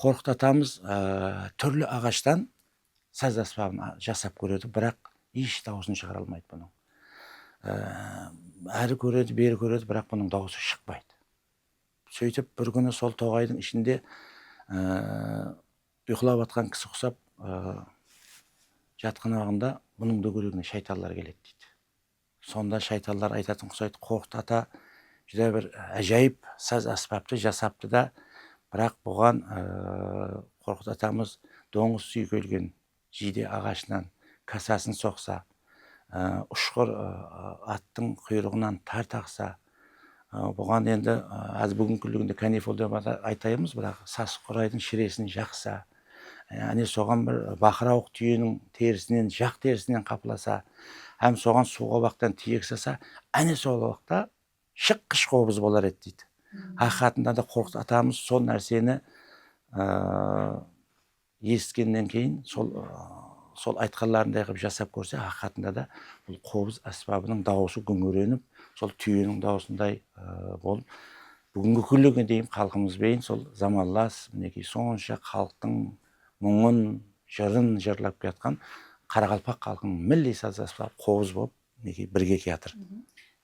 Қорқыт атамыз түрлі ағаштан саз аспабын жасап көреді, бірақ еш дауысын шығара алмайды бұның. Әрі көреді, бері көреді, бірақ бұның дауысы шықпайды. Сөйтіп бір күні сол тоғайдың ішінде ұйқылап жатқан кісі құсап жатқан уақытында бұның дөңгелегіне шайтандар келеді дейді. Сонда шайтандар айтатын құсайды, Қорқыт ата жүре бір әжайып саз аспапты жасапты да, бірақ бұған Қорқыт атамыз доңыз сүйкелген жиде ағашынан касасын соқса, ұшқыр аттың құйрығынан тар тақса, бұған енді аз бүгінгі күнде канифол деп айтаймыз, бірақ сасы қурайдың шіресін жақса, әне соған бір бақырауық түйенің терісінен, жақ терісінен қапыласа, әм соған суғабақтан тиек саса, әне сол уақытта шыққыш қобыз болар еді дейді. Ақиқатында да Қорқыт атамыз сол нәрсені ескеннен кейін сол айтқанларындай қылып жасап көрсе, ақиқатында да бұл қобыз аспабының дауысы күңіреніп, сол түйенің даусындай болып, бүгінгі күнге дейін халқымызбен сол заманлас, мінекей сонша халықтың мұңын, жырын жырлап жатқан Қарақалпақ халқының милли саз аспабы қобыз болып, мінекей бірге келе жатыр.